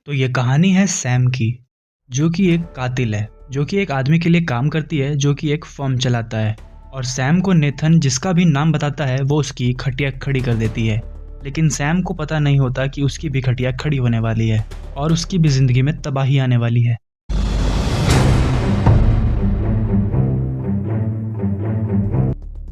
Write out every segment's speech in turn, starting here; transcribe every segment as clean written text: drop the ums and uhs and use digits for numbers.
तो ये कहानी है सैम की, जो कि एक कातिल है, जो कि एक आदमी के लिए काम करती है, जो कि एक फर्म चलाता है। और सैम को नेथन जिसका भी नाम बताता है वो उसकी खटिया खड़ी कर देती है। लेकिन सैम को पता नहीं होता कि उसकी भी खटिया खड़ी होने वाली है और उसकी भी जिंदगी में तबाही आने वाली है।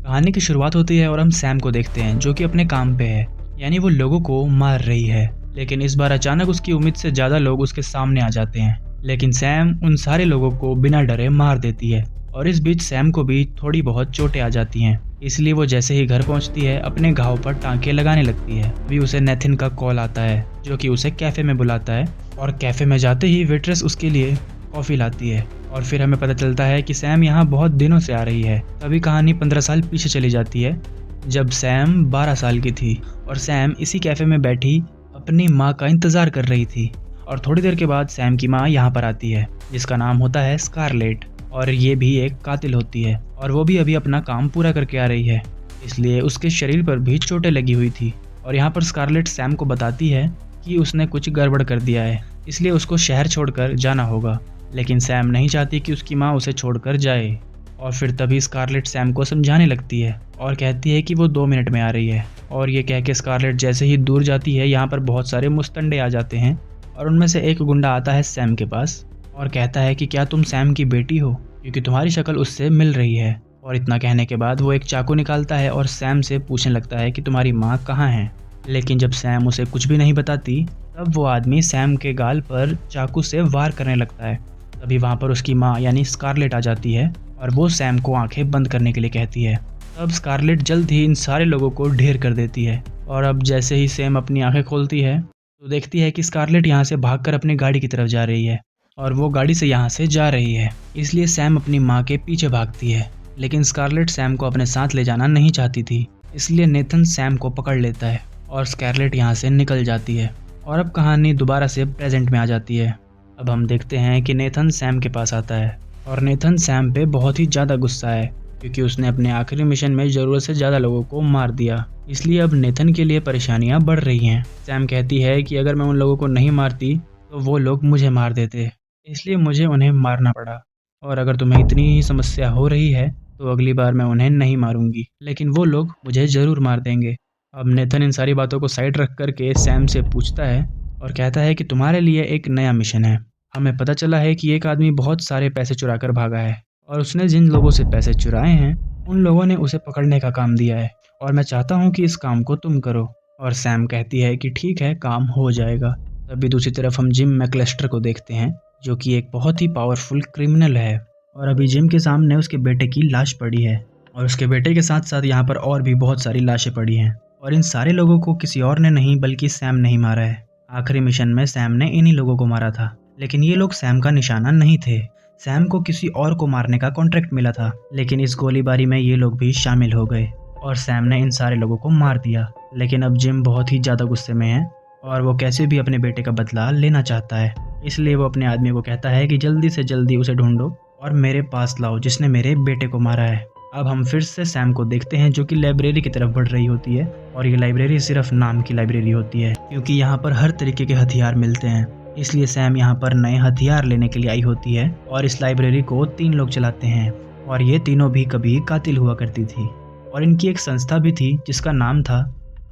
कहानी की शुरुआत होती है और हम सैम को देखते हैं जो कि अपने काम पे है, यानी वो लोगों को मार रही है। लेकिन इस बार अचानक उसकी उम्मीद से ज्यादा लोग उसके सामने आ जाते हैं। लेकिन सैम उन सारे लोगों को बिना डरे मार देती है और इस बीच सैम को भी थोड़ी बहुत चोटें आ जाती हैं। इसलिए वो जैसे ही घर पहुंचती है अपने घाव पर टांके लगाने लगती है। अभी उसे नेथिन का कॉल आता है जो कि उसे कैफे में बुलाता है और कैफे में जाते ही वेट्रेस उसके लिए कॉफी लाती है। और फिर हमें पता चलता है कि सैम यहाँ बहुत दिनों से आ रही है। तभी कहानी 15 साल पीछे चली जाती है, जब सैम 12 साल की थी और सैम इसी कैफे में बैठी अपनी माँ का इंतजार कर रही थी। और थोड़ी देर के बाद सैम की माँ यहाँ पर आती है, जिसका नाम होता है स्कारलेट, और ये भी एक कातिल होती है और वो भी अभी अपना काम पूरा करके आ रही है, इसलिए उसके शरीर पर भी चोटें लगी हुई थी। और यहाँ पर स्कारलेट सैम को बताती है कि उसने कुछ गड़बड़ कर दिया है, इसलिए उसको शहर छोड़कर जाना होगा। लेकिन सैम नहीं चाहती कि उसकी माँ उसे छोड़कर जाए। और फिर तभी स्कारलेट सैम को समझाने लगती है और कहती है कि वो 2 मिनट में आ रही है। और ये कह के स्कारलेट जैसे ही दूर जाती है, यहाँ पर बहुत सारे मुस्तंडे आ जाते हैं और उनमें से एक गुंडा आता है सैम के पास और कहता है कि क्या तुम सैम की बेटी हो, क्योंकि तुम्हारी शक्ल उससे मिल रही है। और इतना कहने के बाद वो एक चाकू निकालता है और सैम से पूछने लगता है कि तुम्हारी माँ कहाँ है। लेकिन जब सैम उसे कुछ भी नहीं बताती, तब वो आदमी सैम के गाल पर चाकू से वार करने लगता है। तभी वहाँ पर उसकी माँ यानी स्कारलेट आ जाती है और वो सैम को आंखें बंद करने के लिए कहती है। तब स्कारलेट जल्द ही इन सारे लोगों को ढेर कर देती है। और अब जैसे ही सैम अपनी आंखें खोलती है तो देखती है कि स्कारलेट यहाँ से भागकर अपनी गाड़ी की तरफ जा रही है और वो गाड़ी से यहाँ से जा रही है। इसलिए सैम अपनी माँ के पीछे भागती है। लेकिन स्कारलेट सैम को अपने साथ ले जाना नहीं चाहती थी, इसलिए नेथन सैम को पकड़ लेता है और स्कारलेट यहाँ से निकल जाती है। और अब कहानी दोबारा से प्रेजेंट में आ जाती है। अब हम देखते हैं कि नेथन सैम के पास आता है और नेथन सैम पे बहुत ही ज़्यादा गुस्सा है, क्योंकि उसने अपने आखिरी मिशन में ज़रूरत से ज़्यादा लोगों को मार दिया। इसलिए अब नेथन के लिए परेशानियां बढ़ रही हैं। सैम कहती है कि अगर मैं उन लोगों को नहीं मारती तो वो लोग मुझे मार देते, इसलिए मुझे उन्हें मारना पड़ा। और अगर तुम्हें इतनी ही समस्या हो रही है तो अगली बार मैं उन्हें नहीं मारूंगी, लेकिन वो लोग मुझे ज़रूर मार देंगे। अब नेथन इन सारी बातों को साइड रख करके सैम से पूछता है और कहता है कि तुम्हारे लिए एक नया मिशन है। हमें पता चला है कि एक आदमी बहुत सारे पैसे चुरा कर भागा है और उसने जिन लोगों से पैसे चुराए हैं उन लोगों ने उसे पकड़ने का काम दिया है, और मैं चाहता हूँ कि इस काम को तुम करो। और सैम कहती है कि ठीक है, काम हो जाएगा। तभी दूसरी तरफ हम जिम मैकलेस्टर को देखते हैं, जो कि एक बहुत ही पावरफुल क्रिमिनल है। और अभी जिम के सामने उसके बेटे की लाश पड़ी है और उसके बेटे के साथ साथ यहाँ पर और भी बहुत सारी लाशें पड़ी हैं। और इन सारे लोगों को किसी और ने नहीं बल्कि सैम ने ही मारा है। आखिरी मिशन में सैम ने इन्हीं लोगों को मारा था, लेकिन ये लोग सैम का निशाना नहीं थे। सैम को किसी और को मारने का कॉन्ट्रैक्ट मिला था, लेकिन इस गोलीबारी में ये लोग भी शामिल हो गए और सैम ने इन सारे लोगों को मार दिया। लेकिन अब जिम बहुत ही ज़्यादा गुस्से में है और वो कैसे भी अपने बेटे का बदला लेना चाहता है। इसलिए वो अपने आदमी को कहता है कि जल्दी से जल्दी उसे ढूंढो और मेरे पास लाओ जिसने मेरे बेटे को मारा है। अब हम फिर से सैम को देखते हैं, जो कि लाइब्रेरी की तरफ बढ़ रही होती है। और ये लाइब्रेरी सिर्फ नाम की लाइब्रेरी होती है, क्योंकि यहाँ पर हर तरीके के हथियार मिलते हैं। इसलिए सैम यहाँ पर नए हथियार लेने के लिए आई होती है। और इस लाइब्रेरी को 3 लोग चलाते हैं और ये तीनों भी कभी कातिल हुआ करती थी। और इनकी एक संस्था भी थी जिसका नाम था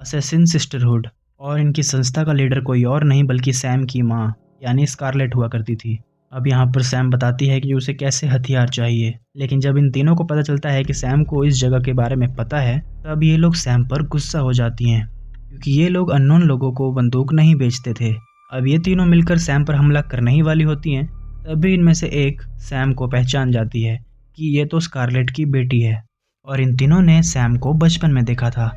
असैसिन सिस्टरहुड। और इनकी संस्था का लीडर कोई और नहीं बल्कि सैम की माँ यानी स्कारलेट हुआ करती थी। अब यहाँ पर सैम बताती है कि उसे कैसे हथियार चाहिए। लेकिन जब इन तीनों को पता चलता है कि सैम को इस जगह के बारे में पता है, तब ये लोग सैम पर गुस्सा हो जाती हैं, क्योंकि ये लोग अननोन लोगों को बंदूक नहीं बेचते थे। अब ये तीनों मिलकर सैम पर हमला करने ही वाली होती हैं। तभी इनमें से एक सैम को पहचान जाती है कि ये तो स्कारलेट की बेटी है। और इन तीनों ने सैम को बचपन में देखा था,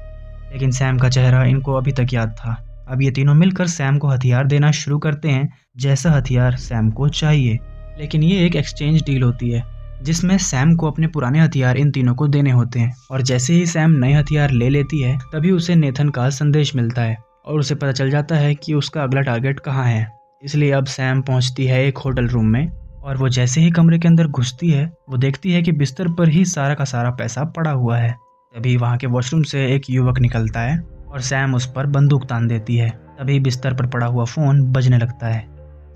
लेकिन सैम का चेहरा इनको अभी तक याद था। अब ये तीनों मिलकर सैम को हथियार देना शुरू करते हैं, जैसा हथियार सैम को चाहिए। लेकिन ये एक एक्सचेंज डील होती है, जिसमें सैम को अपने पुराने हथियार इन तीनों को देने होते हैं। और जैसे ही सैम नए हथियार ले लेती है, तभी उसे नेथन का संदेश मिलता है और उसे पता चल जाता है कि उसका अगला टारगेट कहाँ है। इसलिए अब सैम पहुँचती है एक होटल रूम में, और वो जैसे ही कमरे के अंदर घुसती है, वो देखती है कि बिस्तर पर ही सारा का सारा पैसा पड़ा हुआ है। तभी वहाँ के वॉशरूम से एक युवक निकलता है और सैम उस पर बंदूक तान देती है। तभी बिस्तर पर पड़ा हुआ फ़ोन बजने लगता है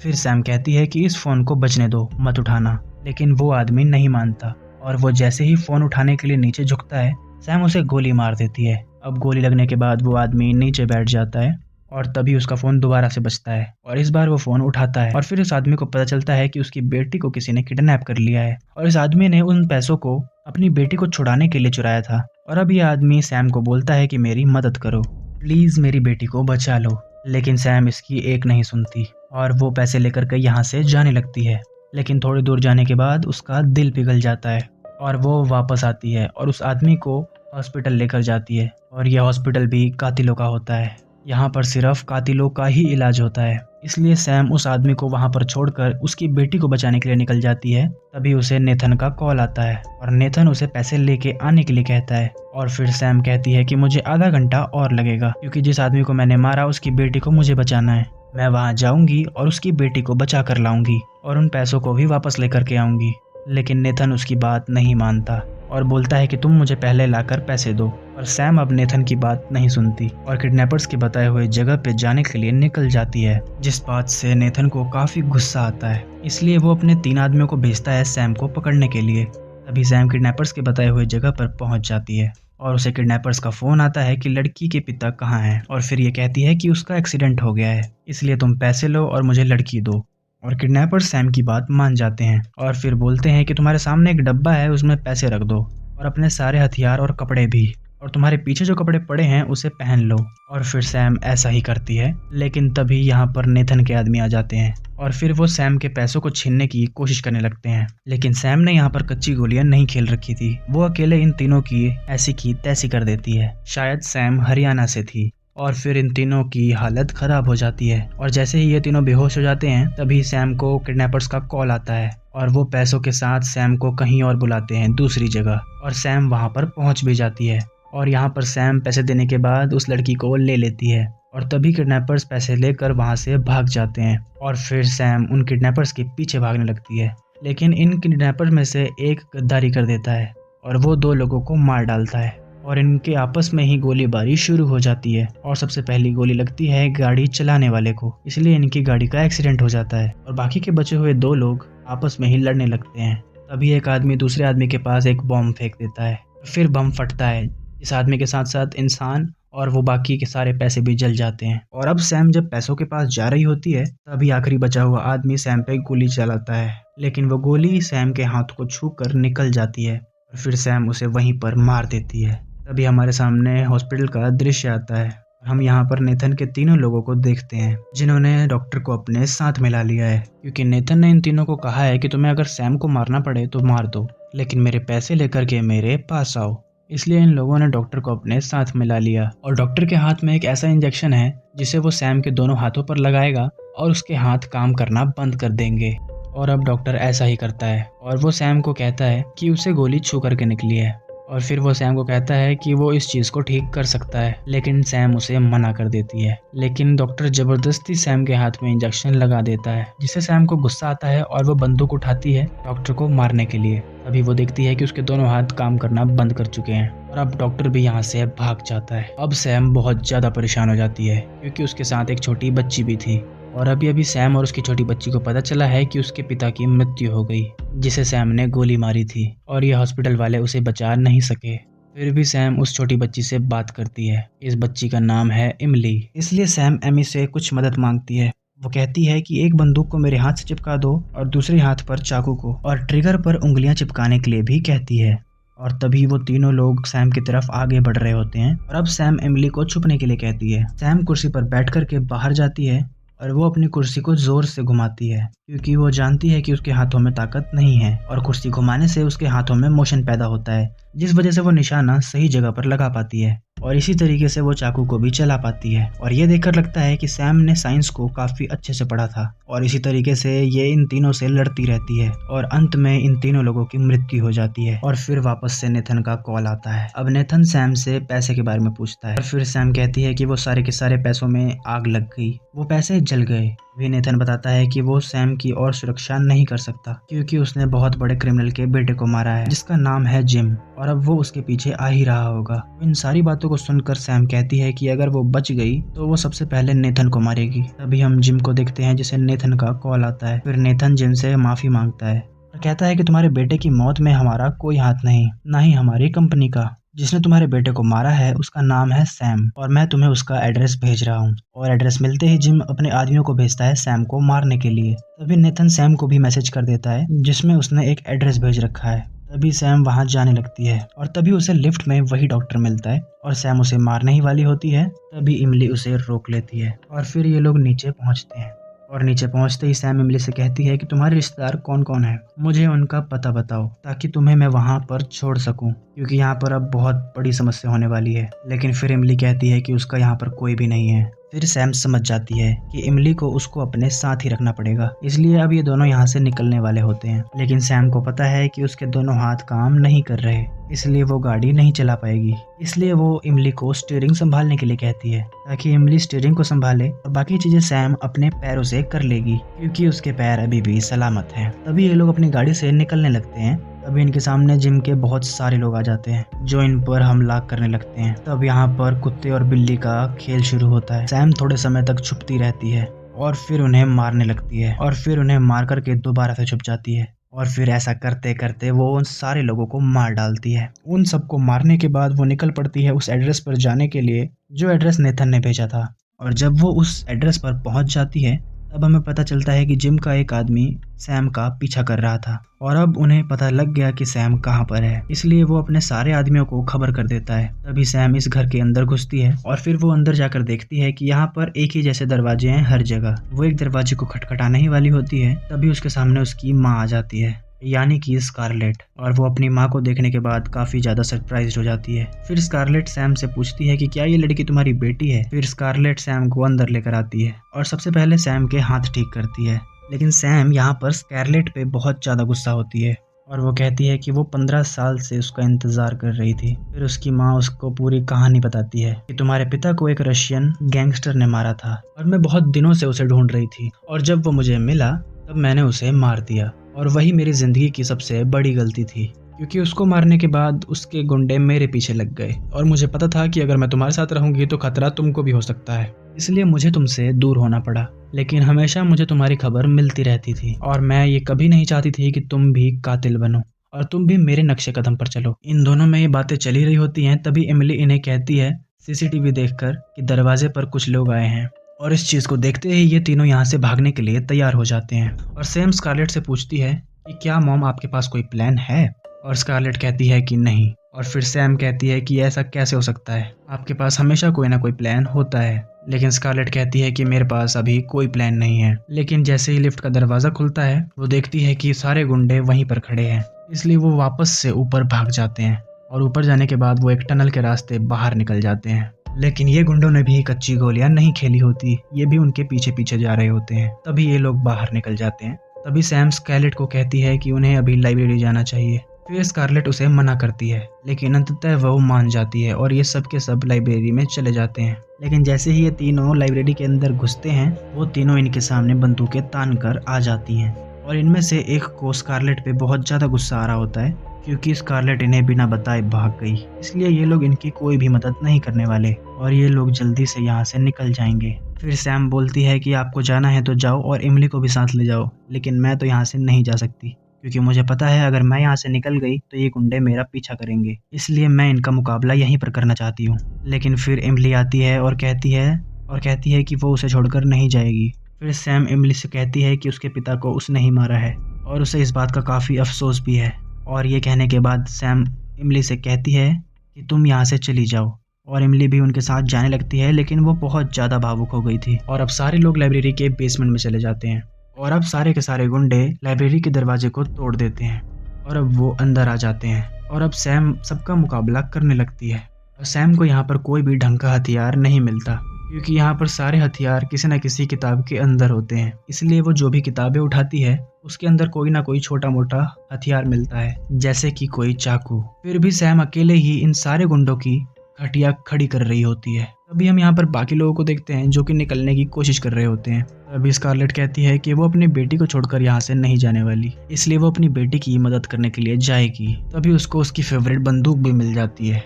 फिर सैम कहती है कि इस फ़ोन को बजने दो, मत उठाना, लेकिन वो आदमी नहीं मानता और वो जैसे ही फ़ोन उठाने के लिए नीचे झुकता है, सैम उसे गोली मार देती है। अब गोली लगने के बाद वो आदमी नीचे बैठ जाता है और तभी उसका फ़ोन दोबारा से बजता है और इस बार वो फ़ोन उठाता है और फिर उस आदमी को पता चलता है कि उसकी बेटी को किसी ने किडनैप कर लिया है और इस आदमी ने उन पैसों को अपनी बेटी को छुड़ाने के लिए चुराया था। और अब ये आदमी सैम को बोलता है कि मेरी मदद करो, प्लीज़ मेरी बेटी को बचा लो। लेकिन सैम इसकी एक नहीं सुनती और वो पैसे लेकर के यहाँ से जाने लगती है। लेकिन थोड़ी दूर जाने के बाद उसका दिल पिघल जाता है और वो वापस आती है और उस आदमी को हॉस्पिटल लेकर जाती है और यह हॉस्पिटल भी कातिलों का होता है। यहाँ पर सिर्फ कातिलों का ही इलाज होता है, इसलिए सैम उस आदमी को वहाँ पर छोड़कर उसकी बेटी को बचाने के लिए निकल जाती है। तभी उसे नेथन का कॉल आता है और नेथन उसे पैसे लेके आने के लिए कहता है और फिर सैम कहती है कि मुझे आधा घंटा और लगेगा क्योंकि जिस आदमी को मैंने मारा उसकी बेटी को मुझे बचाना है। मैं वहाँ जाऊंगी और उसकी बेटी को बचा कर लाऊंगी और उन पैसों को भी वापस लेकर के आऊंगी। लेकिन नेथन उसकी बात नहीं मानता और बोलता है कि तुम मुझे पहले लाकर पैसे दो। और सैम अब नेथन की बात नहीं सुनती और किडनैपर्स के बताए हुए जगह पे जाने के लिए निकल जाती है, जिस बात से नेथन को काफी गुस्सा आता है। इसलिए वो अपने 3 आदमियों को भेजता है सैम को पकड़ने के लिए। तभी सैम किडनैपर्स के बताए हुए जगह पर पहुंच जाती है और उसे किडनैपर्स का फोन आता है कि लड़की के पिता कहाँ हैं और फिर ये कहती है कि उसका एक्सीडेंट हो गया है, इसलिए तुम पैसे लो और मुझे लड़की दो। और किडनैपर्स सैम की बात मान जाते हैं और फिर बोलते हैं कि तुम्हारे सामने एक डब्बा है, उसमें पैसे रख दो और अपने सारे हथियार और कपड़े भी, और तुम्हारे पीछे जो कपड़े पड़े हैं उसे पहन लो। और फिर सैम ऐसा ही करती है। लेकिन तभी यहाँ पर नेथन के आदमी आ जाते हैं और फिर वो सैम के पैसों को छीनने की कोशिश करने लगते हैं। लेकिन सैम ने यहाँ पर कच्ची गोलियां नहीं खेल रखी थी, वो अकेले इन तीनों की ऐसी की तैसी कर देती है। शायद सैम हरियाणा से थी और फिर इन तीनों की हालत खराब हो जाती है और जैसे ही ये तीनों बेहोश हो जाते हैं तभी सैम को किडनैपर्स का कॉल आता है और वो पैसों के साथ सैम को कहीं और बुलाते हैं, दूसरी जगह, और सैम वहाँ पर पहुँच भी जाती है। और यहाँ पर सैम पैसे देने के बाद उस लड़की को ले लेती है और तभी किडनैपर्स पैसे लेकर वहाँ से भाग जाते हैं और फिर सैम उन किडनैपर्स के पीछे भागने लगती है। लेकिन इन किडनैपर्स में से एक गद्दारी कर देता है और वो 2 लोगों को मार डालता है और इनके आपस में ही गोलीबारी शुरू हो जाती है और सबसे पहली गोली लगती है गाड़ी चलाने वाले को, इसलिए इनकी गाड़ी का एक्सीडेंट हो जाता है और बाकी के बचे हुए 2 लोग आपस में ही लड़ने लगते हैं। तभी एक आदमी दूसरे आदमी के पास एक बम फेंक देता है, फिर बम फटता है। इस आदमी के साथ साथ इंसान और वो बाकी के सारे पैसे भी जल जाते हैं। और अब सैम जब पैसों के पास जा रही होती है तभी आखिरी बचा हुआ आदमी सैम पे गोली चलाता है, लेकिन वो गोली सैम के हाथ को छूकर निकल जाती है और फिर सैम उसे वहीं पर मार देती है। तभी हमारे सामने हॉस्पिटल का दृश्य आता है। हम यहाँ पर नेथन के तीनों लोगों को देखते हैं जिन्होंने डॉक्टर को अपने साथ मिला लिया है, क्योंकि नेथन ने इन तीनों को कहा है कि तुम्हें अगर सैम को मारना पड़े तो मार दो, लेकिन मेरे पैसे लेकर के मेरे पास आओ। इसलिए इन लोगों ने डॉक्टर को अपने साथ मिला लिया और डॉक्टर के हाथ में एक ऐसा इंजेक्शन है जिसे वो सैम के दोनों हाथों पर लगाएगा और उसके हाथ काम करना बंद कर देंगे। और अब डॉक्टर ऐसा ही करता है और वो सैम को कहता है कि उसे गोली छू करके निकली है और फिर वो सैम को कहता है कि वो इस चीज़ को ठीक कर सकता है, लेकिन सैम उसे मना कर देती है। लेकिन डॉक्टर ज़बरदस्ती सैम के हाथ में इंजेक्शन लगा देता है, जिससे सैम को गुस्सा आता है और वो बंदूक उठाती है डॉक्टर को मारने के लिए। तभी वो देखती है कि उसके दोनों हाथ काम करना बंद कर चुके हैं और अब डॉक्टर भी यहाँ से भाग जाता है। अब सैम बहुत ज़्यादा परेशान हो जाती है क्योंकि उसके साथ एक छोटी बच्ची भी थी और अभी अभी सैम और उसकी छोटी बच्ची को पता चला है कि उसके पिता की मृत्यु हो गई, जिसे सैम ने गोली मारी थी और ये हॉस्पिटल वाले उसे बचा नहीं सके। फिर भी सैम उस छोटी बच्ची से बात करती है। इस बच्ची का नाम है इमली, इसलिए सैम एमी से कुछ मदद मांगती है। वो कहती है कि एक बंदूक को मेरे हाथ से चिपका दो और दूसरे हाथ पर चाकू को, और ट्रिगर पर उंगलियां चिपकाने के लिए भी कहती है। और तभी वो तीनों लोग सैम की तरफ आगे बढ़ रहे होते हैं और अब सैम इमली को छुपने के लिए कहती है। सैम कुर्सी पर बैठ करके बाहर जाती है और वो अपनी कुर्सी को जोर से घुमाती है क्योंकि वो जानती है कि उसके हाथों में ताकत नहीं है और कुर्सी घुमाने से उसके हाथों में मोशन पैदा होता है, जिस वजह से वो निशाना सही जगह पर लगा पाती है और इसी तरीके से वो चाकू को भी चला पाती है। और ये देखकर लगता है कि सैम ने साइंस को काफी अच्छे से पढ़ा था और इसी तरीके से ये इन तीनों से लड़ती रहती है और अंत में इन तीनों लोगों की मृत्यु हो जाती है। और फिर वापस से नेथन का कॉल आता है। अब नेथन सैम से पैसे के बारे में पूछता है और फिर सैम कहती है कि वो सारे के सारे पैसों में आग लग गई, वो पैसे जल गए। भी नेथन बताता है कि वो सैम की और सुरक्षा नहीं कर सकता क्योंकि उसने बहुत बड़े क्रिमिनल के बेटे को मारा है जिसका नाम है जिम, और अब वो उसके पीछे आ ही रहा होगा। इन सारी बातों को सुनकर सैम कहती है कि अगर वो बच गई तो वो सबसे पहले नेथन को मारेगी। तभी हम जिम को देखते हैं जिसे नेथन का कॉल आता है। फिर नेथन जिम से माफी मांगता है और कहता है कि तुम्हारे बेटे की मौत में हमारा कोई हाथ नहीं, ना ही हमारी कंपनी का। जिसने तुम्हारे बेटे को मारा है उसका नाम है सैम और मैं तुम्हें उसका एड्रेस भेज रहा हूँ। और एड्रेस मिलते ही जिम अपने आदमियों को भेजता है सैम को मारने के लिए। तभी नेथन सैम को भी मैसेज कर देता है जिसमें उसने एक एड्रेस भेज रखा है। तभी सैम वहां जाने लगती है और तभी उसे लिफ्ट में वही डॉक्टर मिलता है और सैम उसे मारने ही वाली होती है। तभी इमली उसे रोक लेती है और फिर ये लोग नीचे पहुंचते हैं। और नीचे पहुंचते ही सैम इमली से कहती है कि तुम्हारे रिश्तेदार कौन कौन है, मुझे उनका पता बताओ ताकि तुम्हें मैं वहां पर छोड़ सकूं, क्योंकि यहाँ पर अब बहुत बड़ी समस्या होने वाली है। लेकिन फिर इमली कहती है कि उसका यहाँ पर कोई भी नहीं है। फिर सैम समझ जाती है कि इमली को उसको अपने साथ ही रखना पड़ेगा, इसलिए अब ये दोनों यहाँ से निकलने वाले होते हैं। लेकिन सैम को पता है कि उसके दोनों हाथ काम नहीं कर रहे, इसलिए वो गाड़ी नहीं चला पाएगी। इसलिए वो इमली को स्टीयरिंग संभालने के लिए कहती है ताकि इमली स्टीयरिंग को संभाले और बाकी चीजें सैम अपने पैरों से कर लेगी, क्योंकि उसके पैर अभी भी सलामत हैं। तभी ये लोग अपनी गाड़ी से निकलने लगते हैं। तभी इनके सामने जिम के बहुत सारे लोग आ जाते हैं जो इन पर हमला करने लगते हैं। तब यहाँ पर कुत्ते और बिल्ली का खेल शुरू होता है। सैम थोड़े समय तक छुपती रहती है और फिर उन्हें मारने लगती है और फिर उन्हें मार करके दोबारा से छुप जाती है और फिर ऐसा करते करते वो उन सारे लोगों को मार डालती है। उन सबको मारने के बाद वो निकल पड़ती है उस एड्रेस पर जाने के लिए जो एड्रेस नेथन ने भेजा था। और जब वो उस एड्रेस पर पहुंच जाती है तब हमें पता चलता है कि जिम का एक आदमी सैम का पीछा कर रहा था और अब उन्हें पता लग गया कि सैम कहाँ पर है, इसलिए वो अपने सारे आदमियों को खबर कर देता है। तभी सैम इस घर के अंदर घुसती है और फिर वो अंदर जाकर देखती है कि यहाँ पर एक ही जैसे दरवाजे हैं हर जगह। वो एक दरवाजे को खटखटाने ही वाली होती है, तभी उसके सामने उसकी माँ आ जाती है, यानी कि स्कारलेट। और वो अपनी माँ को देखने के बाद काफी ज्यादा सरप्राइज हो जाती है। फिर स्कारलेट सैम से पूछती है कि क्या ये लड़की तुम्हारी बेटी है। फिर स्कारलेट सैम को अंदर लेकर आती है और सबसे पहले सैम के हाथ ठीक करती है। लेकिन सैम यहाँ पर स्कारलेट पे बहुत ज्यादा गुस्सा होती है और वो कहती है कि वो 15 साल से उसका इंतजार कर रही थी। फिर उसकी माँ उसको पूरी कहानी बताती है कि तुम्हारे पिता को एक रशियन गैंगस्टर ने मारा था और मैं बहुत दिनों से उसे ढूंढ रही थी और जब वो मुझे मिला तब मैंने उसे मार दिया और वही मेरी जिंदगी की सबसे बड़ी गलती थी, क्योंकि उसको मारने के बाद उसके गुंडे मेरे पीछे लग गए और मुझे पता था कि अगर मैं तुम्हारे साथ रहूंगी तो खतरा तुमको भी हो सकता है, इसलिए मुझे तुमसे दूर होना पड़ा। लेकिन हमेशा मुझे तुम्हारी खबर मिलती रहती थी और मैं ये कभी नहीं चाहती थी कि तुम भी कातिल बनो और तुम भी मेरे नक्शे कदम पर चलो। इन दोनों में ये बातें चली रही होती हैं, तभी इमली इन्हें कहती है सीसीटीवी देखकर कि दरवाजे पर कुछ लोग आए हैं और इस चीज को देखते ही ये तीनों यहाँ से भागने के लिए तैयार हो जाते हैं। और सैम स्कारलेट से पूछती है कि क्या मॉम आपके पास कोई प्लान है, और स्कारलेट कहती है कि नहीं। और फिर सैम कहती है कि ऐसा कैसे हो सकता है, आपके पास हमेशा कोई ना कोई प्लान होता है। लेकिन स्कारलेट कहती है कि मेरे पास अभी कोई प्लान नहीं है। लेकिन जैसे ही लिफ्ट का दरवाजा खुलता है वो देखती है कि सारे गुंडे वहीं पर खड़े हैं, इसलिए वो वापस से ऊपर भाग जाते हैं और ऊपर जाने के बाद वो एक टनल के रास्ते बाहर निकल जाते हैं। लेकिन ये गुंडों ने भी कच्ची गोलियां नहीं खेली होती, ये भी उनके पीछे पीछे जा रहे होते हैं। तभी ये लोग बाहर निकल जाते हैं। तभी सैम स्कारलेट को कहती है कि उन्हें अभी लाइब्रेरी जाना चाहिए। फिर स्कारलेट उसे मना करती है, लेकिन अंततः वो मान जाती है और ये सब के सब लाइब्रेरी में चले जाते हैं। लेकिन जैसे ही ये तीनों लाइब्रेरी के अंदर घुसते हैं वो तीनों इनके सामने बंदूकें तान कर आ जाती हैं और इनमें से एक को स्कारलेट पे बहुत ज्यादा गुस्सा आ रहा होता है, क्योंकि स्कारलेट इन्हें बिना बताए भाग गई, इसलिए ये लोग इनकी कोई भी मदद नहीं करने वाले और ये लोग जल्दी से यहाँ से निकल जाएंगे। फिर सैम बोलती है कि आपको जाना है तो जाओ और इमली को भी साथ ले जाओ, लेकिन मैं तो यहाँ से नहीं जा सकती, क्योंकि मुझे पता है अगर मैं यहाँ से निकल गई तो ये गुंडे मेरा पीछा करेंगे, इसलिए मैं इनका मुकाबला यहीं पर करना चाहती हूँ। लेकिन फिर इमली आती है और कहती है कि वो उसे छोड़कर नहीं जाएगी। फिर सैम इमली से कहती है कि उसके पिता को उसने ही मारा है और उसे इस बात का काफ़ी अफसोस भी है। और ये कहने के बाद सैम इमली से कहती है कि तुम यहाँ से चली जाओ और इमली भी उनके साथ जाने लगती है, लेकिन वो बहुत ज़्यादा भावुक हो गई थी। और अब सारे लोग लाइब्रेरी के बेसमेंट में चले जाते हैं और अब सारे के सारे गुंडे लाइब्रेरी के दरवाजे को तोड़ देते हैं और अब वो अंदर आ जाते हैं और अब सैम सबका मुकाबला करने लगती है। और सैम को यहाँ पर कोई भी ढंग का हथियार नहीं मिलता, क्योंकि यहाँ पर सारे हथियार किसी न किसी किताब के अंदर होते हैं, इसलिए वो जो भी किताबें उठाती है उसके अंदर कोई ना कोई छोटा मोटा हथियार मिलता है, जैसे कि कोई चाकू। फिर भी सैम अकेले ही इन सारे गुंडों की खटिया खड़ी कर रही होती है। तभी हम यहाँ पर बाकी लोगों को देखते हैं जो कि निकलने की कोशिश कर रहे होते हैं। तभी स्कारलेट कहती है कि वो अपनी बेटी को छोड़कर यहाँ से नहीं जाने वाली, इसलिए वो अपनी बेटी की मदद करने के लिए जाएगी। तभी उसको उसकी फेवरेट बंदूक भी मिल जाती है।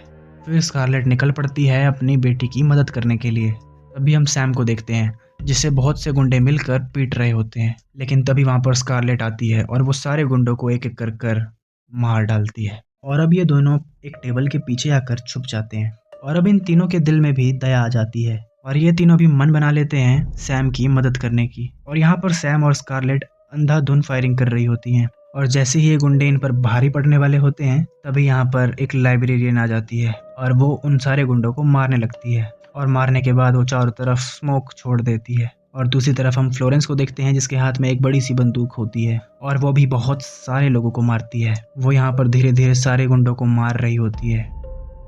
फिर स्कारलेट निकल पड़ती है अपनी बेटी की मदद करने के लिए। तभी हम सैम को देखते हैं जिसे बहुत से गुंडे मिलकर पीट रहे होते हैं। लेकिन तभी वहाँ पर स्कारलेट आती है और वो सारे गुंडों को एक एक कर मार डालती है। और अब ये दोनों एक टेबल के पीछे आकर छुप जाते हैं। और अब इन तीनों के दिल में भी दया आ जाती है और ये तीनों भी मन बना लेते हैं सैम की मदद करने की। और यहाँ पर सैम और स्कारलेट अंधाधुंध फायरिंग कर रही होती हैं। और जैसे ही ये गुंडे इन पर भारी पड़ने वाले होते हैं तभी यहाँ पर एक लाइब्रेरियन आ जाती है और वो उन सारे गुंडों को मारने लगती है। और मारने के बाद वो चारों तरफ स्मोक छोड़ देती है। और दूसरी तरफ हम फ्लोरेंस को देखते हैं जिसके हाथ में एक बड़ी सी बंदूक होती है और वो भी बहुत सारे लोगों को मारती है। वो यहाँ पर धीरे धीरे सारे गुंडों को मार रही होती है।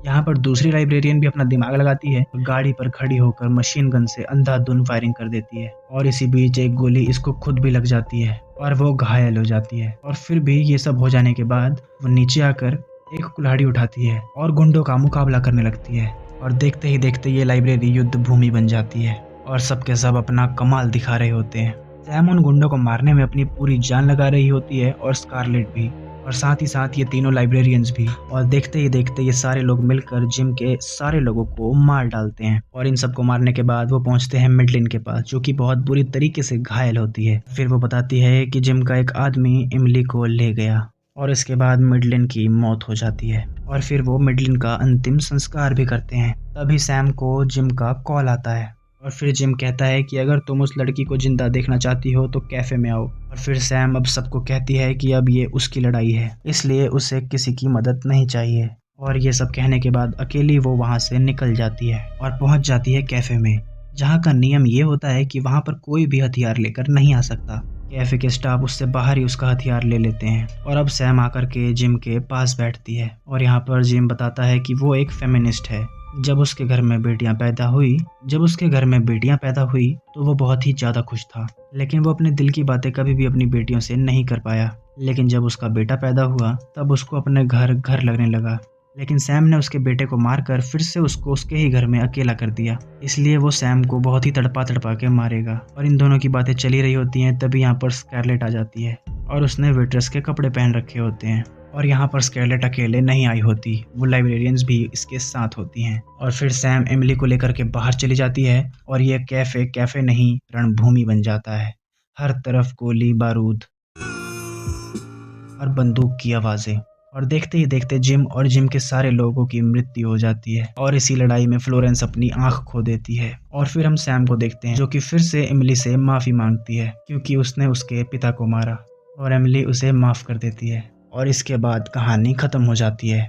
यहाँ पर दूसरी लाइब्रेरियन भी अपना दिमाग लगाती है और गाड़ी पर खड़ी होकर मशीन गन से अंधाधुंध फायरिंग कर देती है। और इसी बीच एक गोली इसको खुद भी लग जाती है और वो घायल हो जाती है। और फिर भी ये सब हो जाने के बाद वो नीचे आकर एक कुल्हाड़ी उठाती है और गुंडों का मुकाबला करने लगती है। और देखते ही देखते ये लाइब्रेरी युद्ध भूमि बन जाती है और सबके सब अपना कमाल दिखा रहे होते हैं। सैम उन गुंडों को मारने में अपनी पूरी जान लगा रही होती है और स्कारलेट भी, और साथ ही साथ ये तीनों लाइब्रेरियंस भी। और देखते ही देखते ये सारे लोग मिलकर जिम के सारे लोगों को मार डालते हैं। और इन सबको मारने के बाद वो पहुंचते हैं मिडलिन के पास जो कि बहुत बुरी तरीके से घायल होती है। फिर वो बताती है कि जिम का एक आदमी इमली को ले गया और इसके बाद मिडलिन की मौत हो जाती है। और फिर वो मिडलिन का अंतिम संस्कार भी करते हैं। तभी सैम को जिम का कॉल आता है और फिर जिम कहता है कि अगर तुम उस लड़की को जिंदा देखना चाहती हो तो कैफे में आओ। और फिर सैम अब सबको कहती है कि अब ये उसकी लड़ाई है, इसलिए उसे किसी की मदद नहीं चाहिए। और ये सब कहने के बाद अकेली वो वहाँ से निकल जाती है और पहुँच जाती है कैफे में, जहाँ का नियम ये होता है कि वहाँ पर कोई भी हथियार लेकर नहीं आ सकता। कैफे के स्टाफ उससे बाहर ही उसका हथियार ले लेते हैं। और अब सैम आकर के जिम के पास बैठती है और यहाँ पर जिम बताता है कि वो एक फेमिनिस्ट है। जब उसके घर में बेटियां पैदा हुई तो वो बहुत ही ज़्यादा खुश था, लेकिन वो अपने दिल की बातें कभी भी अपनी बेटियों से नहीं कर पाया। लेकिन जब उसका बेटा पैदा हुआ तब उसको अपने घर लगने लगा। लेकिन सैम ने उसके बेटे को मारकर फिर से उसको उसके ही घर में अकेला कर दिया, इसलिए वो सैम को बहुत ही तड़पा के मारेगा। और इन दोनों की बातें चली रही होती हैं तभी यहाँ पर स्कारलेट आ जाती है और उसने वेट्रेस के कपड़े पहन रखे होते हैं। और यहाँ पर स्कारलेट अकेले नहीं आई होती, वो लाइब्रेरियंस भी इसके साथ होती हैं। और फिर सैम एमिली को लेकर के बाहर चली जाती है और ये कैफे नहीं रणभूमि बन जाता है। हर तरफ गोली बारूद और बंदूक की आवाज़ें। और देखते ही देखते जिम के सारे लोगों की मृत्यु हो जाती है और इसी लड़ाई में फ्लोरेंस अपनी आंख खो देती है। और फिर हम सैम को देखते हैं जो कि फिर से एमिली से माफ़ी मांगती है क्योंकि उसने उसके पिता को मारा, और एमिली उसे माफ़ कर देती है और इसके बाद कहानी ख़त्म हो जाती है।